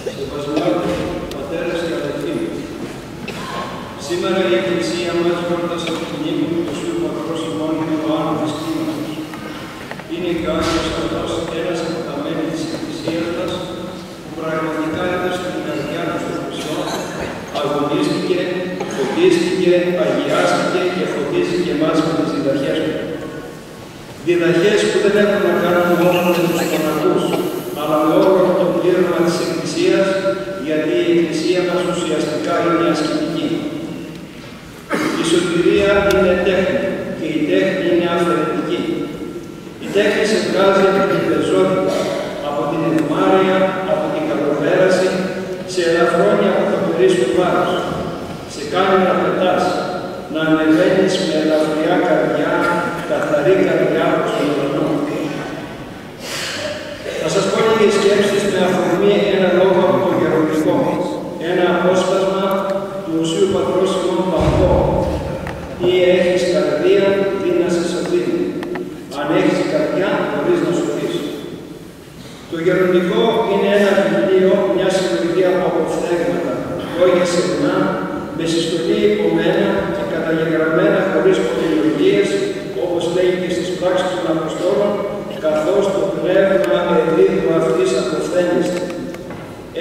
Σεβασμιότατοι πατέρες και αδελφοί, σήμερα η Εκκλησία μας γιόρτασε τη μνήμη του Ιησού Πατρός ημών Ιωάννου της Κλίμακος. Είναι και ο Άγιος αυτός ένας από τα μέλη της Εκκλησίας μας που πραγματικά έδωσε την καρδιά του στο Χριστό, αγωνίστηκε, φωτίστηκε, αγιάστηκε και φωτίζει και εμάς με τις διδαχές του. Διδαχές που δεν έχουν να κάνουν μόνο με τους μοναχούς, αλλά με όλο το πλήρωμα της Εκκλησίας, γιατί η Εκκλησία μας ουσιαστικά είναι ασκητική. Η σωτηρία είναι τέχνη και η τέχνη είναι αφαιρετική. Η τέχνη σε βγάζει από την πεζότητα, από την ευμάρεια, από την καλοπέραση, σε ελαφρώνει από το περίσσιο βάρος, σε κάνει να πετάς, να ανεβαίνεις με ελαφριά καρδιά, καθαρή καρδιά προς τον ουρανό. Θα σας πω λίγες σκέψεις με αφορμή ένα λόγο από το γεροντικό, ένα απόσπασμα του Οσίου Πατρός ημών Παπώ. Ή έχεις καρδία, δει να σε σωθεί. Αν έχεις καρδιά, μπορείς να σωθείς. Το γεροντικό είναι ένα βιβλίο, μια συλλογή από αποφθέγματα, λόγια σεμνά, με συστολή υπομένα και καταγεγραμμένα χωρίς πολυλογίες, όπως λέει και στις πράξεις των Αποστόλων, καθώς το πνεύμα εδίδου αυτής αποφθένεστε.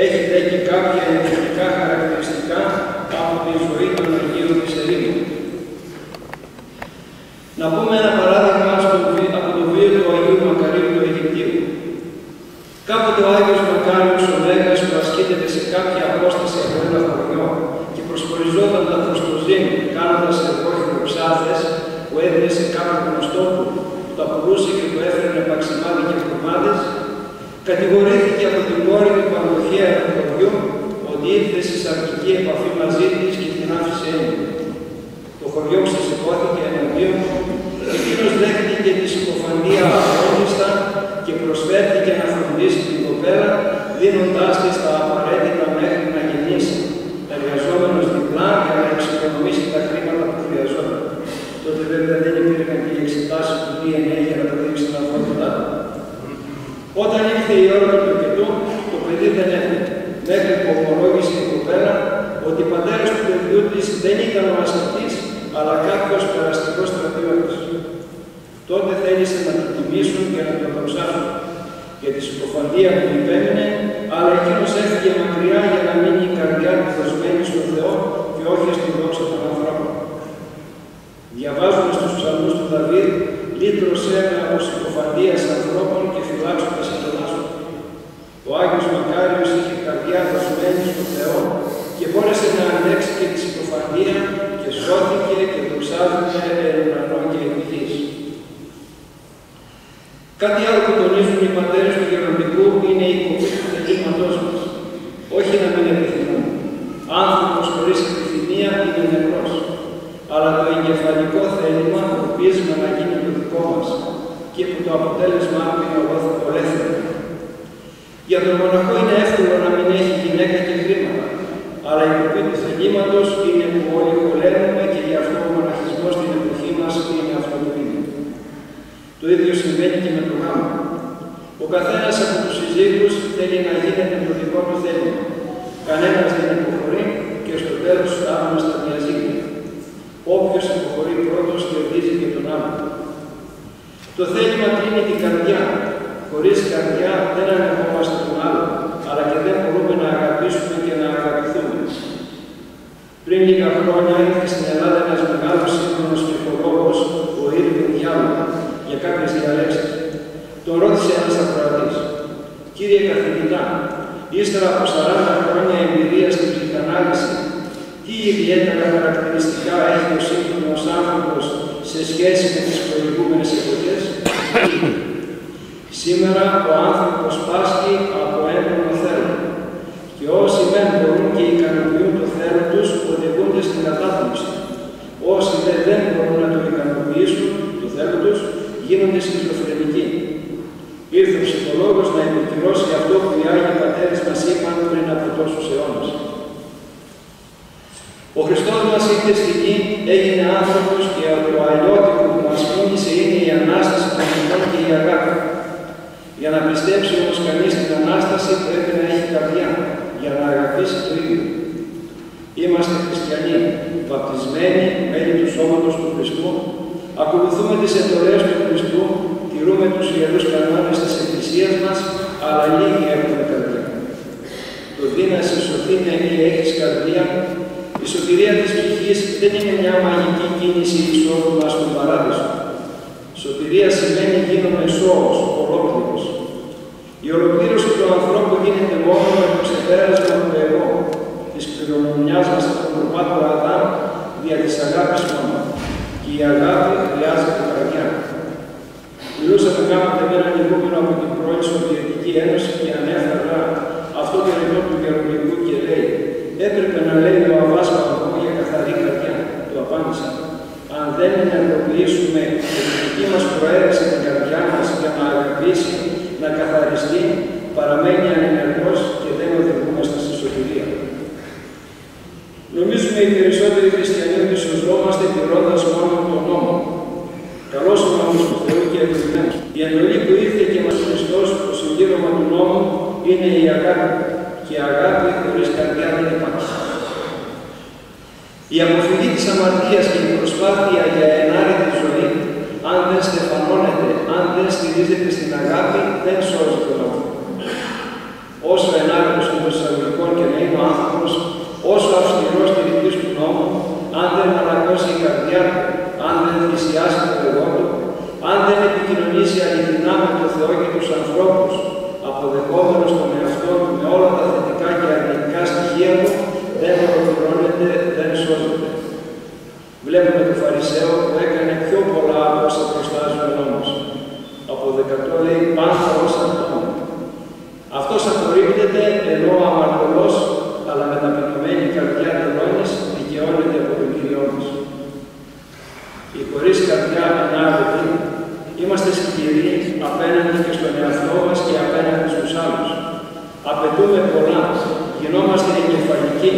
Έχετε και κάποια ενδεικτικά χαρακτηριστικά από τη ζωή των Αγίων της Ερήμου. Να πούμε ένα παράδειγμα από το βίο του Αγίου Μακαρίου του Αιγυπτίου. Κάποτε ο Άγιος Μακάριος ο Μέγας που ασκείται σε κάποια απόσταση από ένα χωριό και προσχωριζόταν προς το Ζήν, κάνοντας εργόχειρο ψάθες που έδινε σε κάποιον γνωστό του, που τα πουλούσε και του έφερνε παξιμάδι και χρωμάδες, κατηγορήθηκε από την κόρη του παρδοχέα του χωριού ότι ήρθε σε σαρκική επαφή μαζί της και την άφησε έμεινη. Το χωριό ξεσηκώθηκε εναντίον του, εκείνος δέχτηκε τη συκοφαντία αγώνιστα και προσφέρθηκε να φροντίσει την κοπέλα, δίνοντάς της τα απαραίτητα μέχρι να γεννήσει, εργαζόμενος διπλά για να εξοικονομήσει τα χρήματα που χρειαζόταν. Τότε βέβαια δεν υπήρχαν και οι εξετάσεις του DNA για να αποδείξει την αφορμητά του. Όταν ήρθε η ώρα του τοκετού, το παιδί δεν έφυγε, μέχρι που ομολόγησε η κοπέλα ότι ο πατέρας του παιδιού της δεν ήταν ο ασκητής, αλλά κάποιος περαστικός στρατιώτης. Τότε θέλησε να τον τιμήσουν και να τον δοξάσουν για τη συκοφαντία που υπέμεινε, αλλά εκείνος έφυγε μακριά για να μείνει η καρδιά του δοσμένη στον Θεό και όχι στην δόξα των ανθρώπων. Διαβάζουμε στους ψαλμούς του Δαβίδ, λύτρωσέ με από συκοφαντίας ανθρώπων και φυλάξου τα σατανάς σου. Ο Άγιος Μακάριος είχε καρδιά δοσμένη στον Θεό και μπόρεσε να αντέξει και τη συκοφαντία και σώθηκε και δοξάζεται εν ουρανό και εν γης. Κάτι άλλο που τονίζουν οι πατέρες του γεροντικού είναι η κοπή του θελήματός μας. Όχι να μην επιθυμούν. Άνθρωπος χωρίς επιθυμία είναι νεκρός. Αλλά το εγκεφαλικό θέλημα, το πείσμα να γίνει το δικό μας και που το αποτέλεσμά του είναι ολέθερο. Για τον μοναχό είναι εύκολο να μην έχει γυναίκα και χρήματα, αλλά η κοπή του θελήματος είναι που όλοι χωλένουμε και γι' αυτό ο μοναχισμός στην εποχή μας είναι αυτό που είναι. Το ίδιο συμβαίνει και με το γάμο. Ο καθένας από τους συζύγους θέλει να γίνεται το δικό του θέλημα. Κανένας δεν υποχωρεί και στο τέλος φτάνουμε στα διαζύγια. Όποιος υποχωρεί πρώτος κερδίζει και τον άλλο. Το θέλημα κλείνει την καρδιά. Χωρίς καρδιά δεν ανεχόμαστε τον άλλο, αλλά και δεν μπορούμε να αγαπήσουμε και να αγαπηθούμε. Πριν λίγα χρόνια ήρθε στην Ελλάδα ένας μεγάλος σύγχρονος ψυχολόγος, ο Ήρβιν Γιάλο, για κάποιες διαλέξεις. Τον ρώτησε ένας ακροατής: «Κύριε καθηγητά, ύστερα από 40 χρόνια εμπειρία στην ψυχανάλυση, τι ιδιαίτερα χαρακτηριστικά έχει ο σύγχρονος άνθρωπος σε σχέση με τις προηγούμενες εποχές?» Σήμερα ο άνθρωπος πάσχει από έντονο θέλω και όσοι δεν μπορούν και ικανοποιούν το θέλω τους οδηγούνται στην κατάθλιψη. Όσοι δεν μπορούν να το ικανοποιήσουν το θέλω τους γίνονται σχιζοφρενικοί. Ήρθε ο ψυχολόγος να επικυρώσει αυτό που οι Άγιοι Πατέρες μας είπαν πριν από τόσους αιώνες. Ο Χριστός μας ήρθε στη γη, έγινε άνθρωπος και το αλλιώτικο που μας μίλησε είναι η Ανάσταση των Χριστών και η αγάπη. Για να πιστέψει όμως κανείς την Ανάσταση πρέπει να έχει καρδιά. για να αγαπήσει το ίδιο. Είμαστε χριστιανοί, βαπτισμένοι, μέλη του σώματος του Χριστού, ακολουθούμε τις εντολές του Χριστού, τηρούμε τους ιερούς κανόνες της Εκκλησίας μας, αλλά λίγοι έχουμε καρδιά. Το δει να σε σωθήνε ή έχεις καρδία, η σωτηρία της ψυχής δεν είναι μια μαγική κίνηση εισόδου μας στον παράδεισο. Σωτηρία σημαίνει γίνομαι σώος, ολόκληρος. Η ολοκλήρωση του ανθρώπου γίνεται μόνο με το ξεπέρασμα του εγώ, της κληρονομιάς μας από τον προπάτο Αδάμ, δια της αγάπης μόνο. Και η αγάπη χρειάζεται καρδιά. Μιλούσαμε κάποτε με έναν ηγούμενο από την πρώην Σοβιετική Ένωση και ανέφερα αυτό το ρητό του Γεροντικού και λέει: έπρεπε να λέει ο Αββάς Παππού για καθαρή καρδιά. Του απάντησα: αν δεν ενεργοποιήσουμε τη δική μας προαίρεση την καρδιά μας για να αγαπήσει, να καθαριστεί, παραμένει ανενεργός και δεν οδηγούμαστε στη σωτηρία. Νομίζουμε οι περισσότεροι χριστιανοί ότι σωζόμαστε τηρώντας μόνο τον νόμο. Καλός ο νόμος του Θεού και ευλογημένος. Η εντολή που ήρθε και μας Χριστός, το συμπλήρωμα του νόμου, είναι η αγάπη. Και η αγάπη χωρίς καρδιά δεν υπάρχει. Η αποφυγή της αμαρτίας και η προσπάθεια για ενάρετη ζωή, αν δεν στεφανώνεται, αν δεν στηρίζεται στην αγάπη, δεν σώζει τον άνθρωπο. Όσο ενάρετος των εισαγωγικών και να είναι ο άνθρωπος, όσο αυστηρός τηρητής του νόμου, αν δεν αναγκώσει η καρδιά του, αν δεν θυσιάσει το εγώ του, αν δεν επικοινωνήσει αληθινά με τον Θεό και τους ανθρώπους, αποδεχόμενος τον εαυτό του με όλα τα θετικά και αρνητικά στοιχεία του, δεν ολοκληρώνεται, δεν σώζεται. Βλέπουμε τον Φαρισαίο που έκανε πιο πολλά από όσα προστάζει ο νόμος. Από 100 λέει πάντα όσα τόμουν. Αυτός απορρίπτεται ενώ ο αμαρτωλός, αλλά με ταπεινωμένη καρδιά τελώνης, δικαιώνεται από τον Κύριό μας. Οι χωρίς καρδιά ανάρρετοι, είμαστε σκληροί απέναντι και στον εαυτό μας και απέναντι στους άλλους. Απαιτούμε πολλά, γινόμαστε εγκεφαλικοί,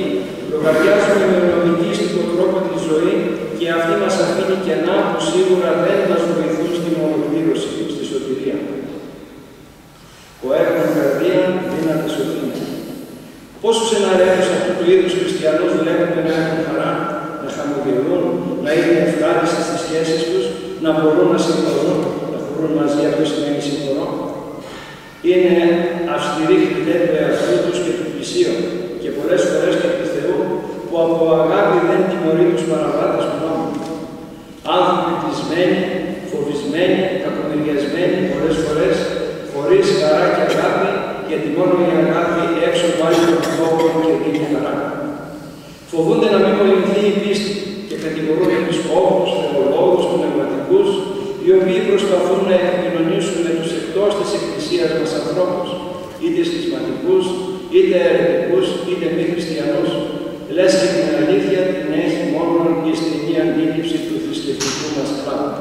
λογαριάζουμε με νομικήστικο τρόπο τη ζωή και αυτή μας αφήνει κενά που σίγουρα δεν μας βοηθούν στην ολοκλήρωση, στη σωτηρία. Ο έχουν καρδία δύναται σωτηρία. Πόσους εναρέτους αυτού του είδους χριστιανούς βλέπουμε να έχουν χαρά, να χαμογελούν, να είναι ευχάριστοι στις σχέσεις τους, να μπορούν να συγχωρούν, να χωρούν μαζί, αυτό σημαίνει συγχωρώ. Είναι αυστηροί κριτές του εαυτού τους και του πλησίων και πολλές φορές και του Θεού που από αγάπη δεν τιμωρεί τους παραβάτες του νόμου. Άνθρωποι κλεισμένοι, φοβισμένοι, κακομοιριασμένοι πολλές φορές, χωρίς χαρά και αγάπη, γιατί μόνο η αγάπη έξω βάλει τον φόβο και δίνει χαρά. Φοβούνται να μην μολυνθεί η πίστη και κατηγορούν επισκόπους, θεολόγους, πνευματικούς, οι οποίοι προσπαθούν να επικοινωνήσουν με τους εκτός της Εκκλησίας μας ανθρώπους, είτε σχισματικούς, είτε αιρετικούς, είτε μη χριστιανούς, λες και την αλήθεια την έχει μόνο η στενή αντίληψη του θρησκευτικού μας κλάδου.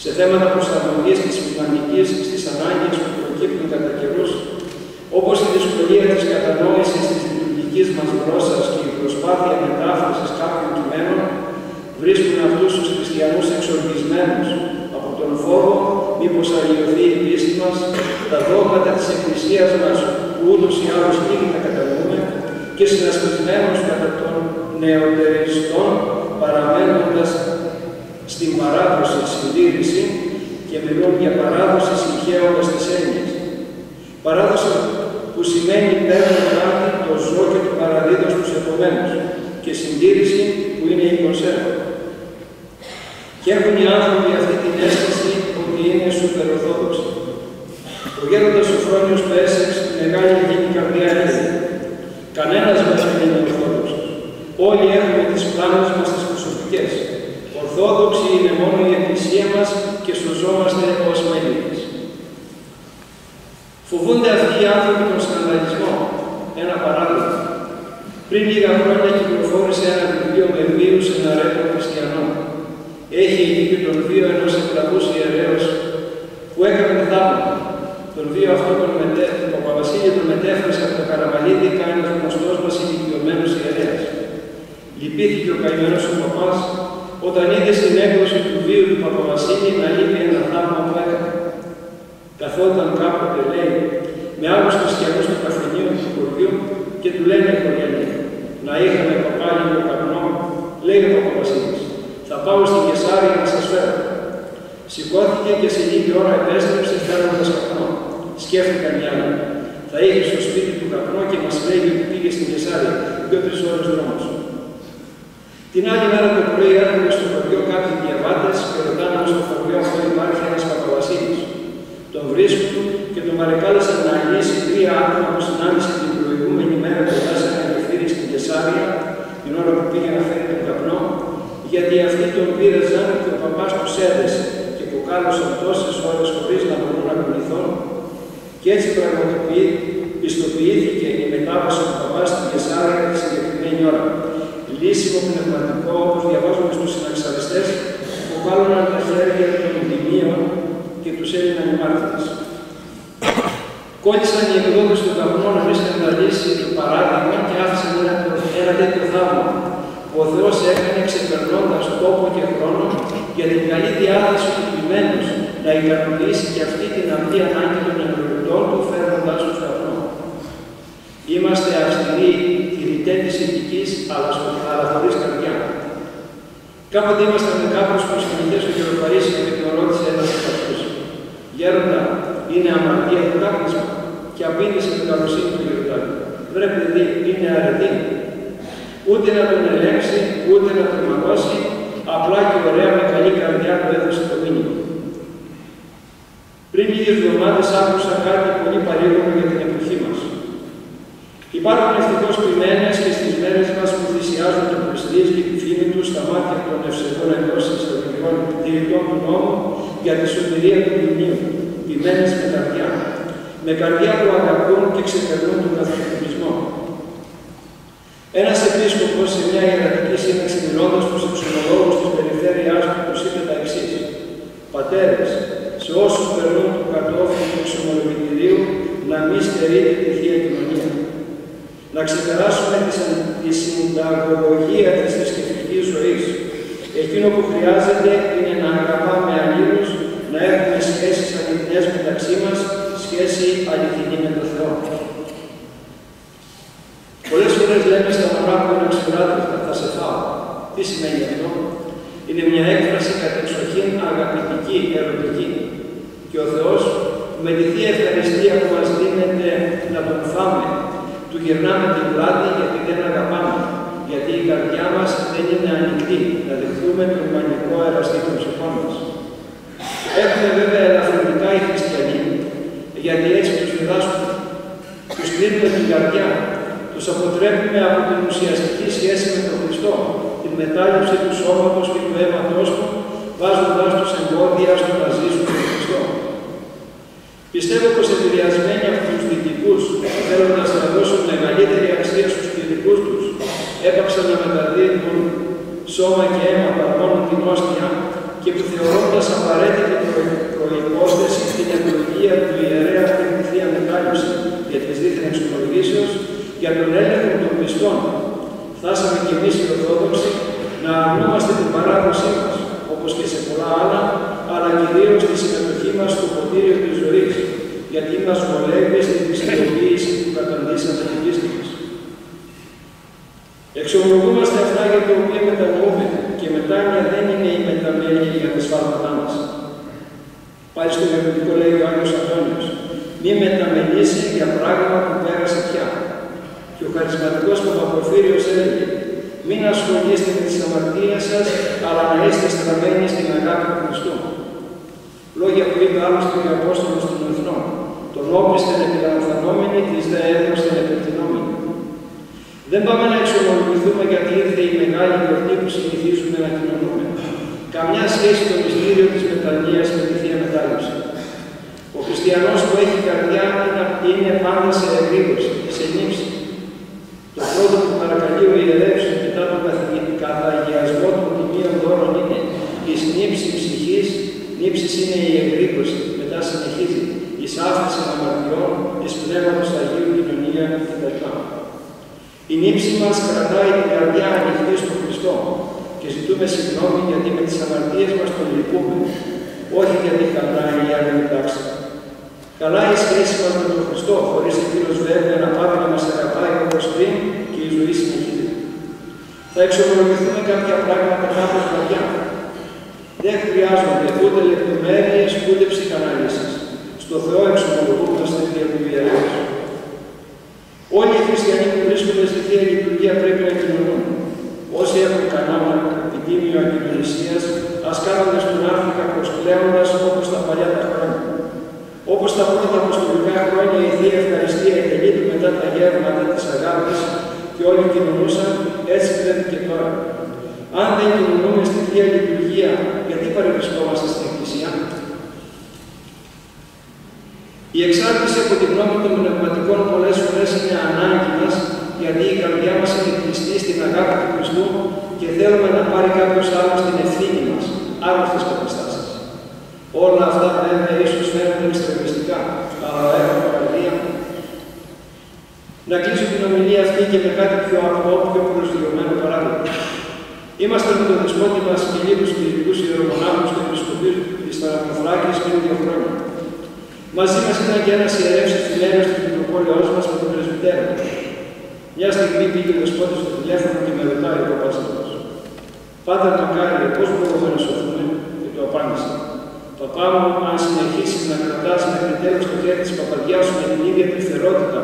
Σε θέματα προσαρμογής της πνευματικής στις ανάγκες που προκύπτουν κατά καιρούς, όπως η δυσκολία της κατανόησης της λειτουργικής μας γλώσσας και η προσπάθεια μετάφρασης κάποιων κειμένων, βρίσκουν αυτούς τους χριστιανούς εξοργισμένους από τον φόβο μήπως αλλοιωθεί η πίστη μας, τα δόγματα της Εκκλησίας μας που ούτως ή άλλως λίγοι τα κατανοούμε και συνασπισμένους κατά των νεωτεριστών παραμένοντας στην παράδοση συντήρηση και μιλούν για παράδοση συγχέοντας τις έννοιες. Παράδοση που σημαίνει παίρνω κάτι, το ζω και το παραδίδω στους επομένους και συντήρηση που είναι η κονσέρβα. Και έχουν οι άνθρωποι αυτή την αίσθηση ότι είναι σούπερ ορθόδοξοι. Ο γέροντας Σοφρόνιος του Έσεξ, τη μεγάλη εκείνη καρδιά έλεγε: κανένας μας δεν είναι ορθόδοξος. Όλοι έχουμε τις πλάνες μας τις προσωπικές. Ορθόδοξη είναι μόνο η Εκκλησία μας και σωζόμαστε ως μέλη της. Φοβούνται αυτοί οι άνθρωποι τον σκανδαλισμό. Ένα παράδειγμα. Πριν λίγα χρόνια κυκλοφόρησε ένα βιβλίο με βίους εναρέτων χριστιανών. Έχει εκεί τον βίο ενός εκλαβούς ιερέως που έκανε θαύματα. Τον βίο αυτό τον Παπαβασίλη τον μετέφρασε από το Καραμαλίδικα ένας γνωστός μας ηλικιωμένος ιερέας. Λυπήθηκε ο καημένος ο παπάς όταν είδε στην έκδοση του βίου του Παπαβασίλη να λείπει ένα θαύμα που έκανε. Καθόταν κάποτε, λέει, με άλλους χριστιανούς του καφενείου του χωριού και του λένε οι χωριανοί: «Να είχαμε παπάλι με καπνό», λέει ο Παπαβασίλης, «θα πάω στην Κεσάρια να σας φέρω». Σηκώθηκε και σε λίγη ώρα επέστρεψε φέρνοντας καπνό. Σκέφτηκαν οι άλλοι: «Θα είχε στο σπίτι του καπνό και μας λέει ότι πήγε στην Κεσάρια, 2-3 ώρες δρόμος». Την άλλη μέρα το πρωί έρχονται στο χωριό κάποιοι διαβάτες και ρωτάνε αν στο χωριό αυτό υπάρχει ένας Παπαβασίλης. Τον βρίσκουν και τον παρεκάλεσαν να λύσει 3 άτομα που συνάντησε την προηγούμενη μέρα κοντά σε ένα γεφύρι στην Κεσάρια, την ώρα που πήγε να φέρει τον καπνό, γιατί αυτοί τον πήραζαν και ο παπάς τους έδεσε και αποκάλωσαν τόσες ώρες χωρίς να μπορούν να κουνηθούν. Και έτσι πιστοποιήθηκε η μετάβαση του παπά στην Κεσάρια τη συγκεκριμένη ώρα. Λύσιμο πνευματικό, όπως διαβάζουμε στους συναξαριστές, που βάλωναν τα χέρια των μνημείων και τους Έλληναν μάρτυρες. Κόλλησαν οι εκδότες του καπνού να μην σκανδαλίσει το παράδειγμα και άφησαν ένα τέτοιο θαύμα που ο Θεός έκανε ξεπερνώντας τόπο και χρόνο για την καλή διάθεση του ποιημένους να ικανοποιήσει και αυτή την απλή ανάγκη των εμπλουτών του φέρνοντας τους καπνό. Είμαστε αυστηροί, τηρητές της ηθικής, αλλά χωρίς καρδιά. Κάποτε ήμασταν με κάποιους προσφυγητές στο Γεροπαρίσι και τον ρώτησε ένας από αυτούς: «Γέροντα, είναι αμαρτία το κάπνισμα?» Και απήντησε με καλοσύνη του Γεροντάκη: «Βρε παιδί, είναι αρετή. Ούτε να τον ελέγξει, ούτε να τον μαγώσει, απλά και ωραία με καλή καρδιά του έδωσε το μήνυμα». Πριν λίγες εβδομάδες άκουσα κάτι πολύ παρήγορο για την εποχή μας. Υπάρχουν ευτυχώς ποιμένες και στις μέρες μας που θυσιάζουν τον πρεστίζ και τη φήμη του στα μάτια των ευσεβών εντός εισαγωγικών τηρητών του νόμου για τη σωτηρία του ποιμνίου, ποιμένες με καρδιά που αγαπούν και ξεπερνούν τον καθολικισμό. Ένας επίσκοπος σε μια ιερατική σύνταξη μιλώντας τους εξομολόγους της περιφέρειάς του τους είπε τα εξής: «Πατέρες, σε όσους περνούν του κατόφλου του εξομολογητηρίου, να μην στερείτε τη Θεία Κοινωνία. Να ξεπεράσουμε τη συνταγωγία της θρησκευτικής ζωής. Εκείνο που χρειάζεται είναι να αγαπάμε αλλήλους, να έχουμε σχέσεις αληθινές μεταξύ μας, σχέση αληθινή με τον Θεό». Πολλές φορές λέμε στα μωρά που είναι αξιοράτευτα: «Θα σε φάω». Τι σημαίνει αυτό? Είναι μια έκφραση κατεξοχήν αγαπητική, ερωτική. Και ο Θεός, με τη Θεία Ευχαριστία που μας δίνεται να τον φάμε, του γυρνάμε την πλάτη γιατί δεν αγαπάμε, γιατί η καρδιά μας δεν είναι ανοιχτή να δεχτούμε τον μανικό αεραστή των ψυχών μας. Έχουμε βέβαια ελαφρυντικά οι χριστιανοί, γιατί έτσι τους διδάσκουμε. Τους κλείνουμε την καρδιά, τους αποτρέπουμε από την ουσιαστική σχέση με τον Χριστό, την μετάληψη του σώματος και του αίματος του, βάζοντας τους εμπόδια στο να ζήσουν τον Χριστό. Πιστεύω πως επηρεασμένοι από τους δυτικούς, θέλοντας να δώσουν μεγαλύτερη αξία στους κληρικούς τους, έπαψαν να μεταδίδουν σώμα και αίμα παρά μόνο την όστια και που θεωρώντας απαραίτητη προϋπόθεση την ευλογία του ιερέα πριν τη Θεία Μετάληψη για τις δίθεν εξομολογήσεως, για τον έλεγχο των πιστών. Φτάσαμε κι εμείς οι Ορθόδοξοι να αρνούμαστε την παράδοσή μας, όπως και σε πολλά άλλα, αλλά κυρίως τη συμμετοχή μας στο ποτήριο της ζωής, γιατί μας βολεύει στην πιστοποίηση που καταντήσαμε την πίστη μας. Εξομολογούμαστε αυτά για το οποίο μετανοούμε και μετάνοια δεν είναι η μεταμέλεια για τα σφάλματά μας. Πάλι στο Γερμανικό λέει ο Άγιος Αντώνιος: «Μη μεταμελήσει για πράγμα που πέρασε πια». Και ο χαρισματικός Παπαπορφύριος έλεγε: «Μην ασχολείστε με τις αμαρτίες σας, αλλά να είστε στραμμένοι στην αγάπη του Χριστού». Λόγια που είπε άλλωστε ο Απόστολος των Εθνών: «Τον όπισθεν επιλαμβανόμενοι, της δε έδωσθεν επεκτηνόμενοι». Δεν πάμε να εξομολογηθούμε γιατί ήρθε η μεγάλη γιορτή που συνηθίζουμε να κοινωνούμε. Καμιά σχέση το μυστήριο της μετανοίας με τη Θεία Μετάληψη. Ο χριστιανός που έχει καρδιά είναι πάντα σε εγρήγορση, σε νύψη. Το πρώτο που παρακαλεί ο ιερεύς μετά τον καθαγιασμό των τιμίων δώρων είναι η νύψη ψυχής. Νύψης είναι η εγρήγορση, μετά συνεχίζει η άφηση αμαρτιών, της Πνεύματος Αγίου κοινωνία κτλ. Η νύψη μας κρατάει την καρδιά ανοιχτή στον Χριστό και ζητούμε συγγνώμη γιατί με τις αμαρτίες μας τον λυπούμε, όχι γιατί χαλάει η άλλη τάξη. Καλά η σχέση μας με τον Χριστό, χωρίς εκείνος βέβαια να πάει να μας Θα εξομολογηθούμε κάποια πράγματα κάπως βαριά. Δεν χρειάζονται ούτε λεπτομέρειες ούτε ψυχαναλύσεις. Στο Θεό εξομολογούμαστε δια του ιερέως. Όλοι οι χριστιανοί που βρίσκονται στη Θεία Λειτουργία πρέπει να κοινωνούν. Όσοι έχουν κανόνα επιτήμιο ακοινωνισίας, ας κάνονται στον άρθρικα προσκλέοντας όπως τα παλιά τα χρόνια. Όπως τα πρώτα αποστολικά χρόνια η Θεία Ευχαριστία εκτελείται μετά τα γεύματα της αγάπης και όλοι κοινωνούσαν, έτσι πρέπει και τώρα. Αν δεν κοινωνούμε στη Θεία Λειτουργία, γιατί παρευρισκόμαστε στην Εκκλησία? Η εξάρτηση από τη γνώμη των πνευματικών πολλές φορές είναι ανάγκη μας, γιατί η καρδιά μας είναι κλειστή στην αγάπη του Χριστού και θέλουμε να πάρει κάποιος άλλος την ευθύνη μας, άρρωστες καταστάσεις. Όλα αυτά βέβαια ίσως φαίνονται εξτρεμιστικά, αλλά έχω παραδεία. Να κλείσω την ομιλία αυτή και με κάτι πιο απλό, πιο προσγειωμένο παράδειγμα. Είμαστε με τον δεσπότη μας και λίγους κληρικούς ιερομονάχους του Επισκοπείου της Ταραποθράκης πριν 2 χρόνια. Μαζί μας ήταν και ένας ιερεύς ευθυμένος στην Μητροπόλεως μας με τον πρεσβυτέρα. Μια στιγμή πήγε ο δεσπότης στο τηλέφωνο και με ρωτάει ο Παπάζητος. «Πάτερ Μακάριε, πώς μπορούμε να σωθούμε?» Και του απάντησα. «Παπά μου, αν συνεχίσεις να κρατάς μέχρι τέλος το χέρι της παπαδιάς σου με την ίδια πληθερότητα,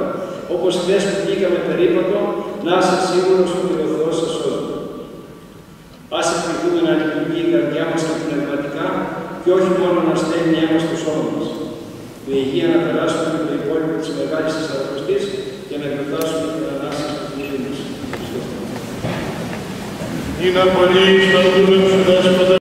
όπως χθες που βγήκαμε περίπατο, να είσαι σίγουρος ότι ο Θεός σε σώζει». Ας ευχηθούμε να λειτουργεί η καρδιά μας και πνευματικά και όχι μόνο να στέλνει αίμα στο σώμα μας. Με υγεία να περάσουμε και το υπόλοιπο της Μεγάλης Τεσσαρακοστής και να γιορτάσουμε την Ανάσταση του Κυρίου μας. Είναι πολύ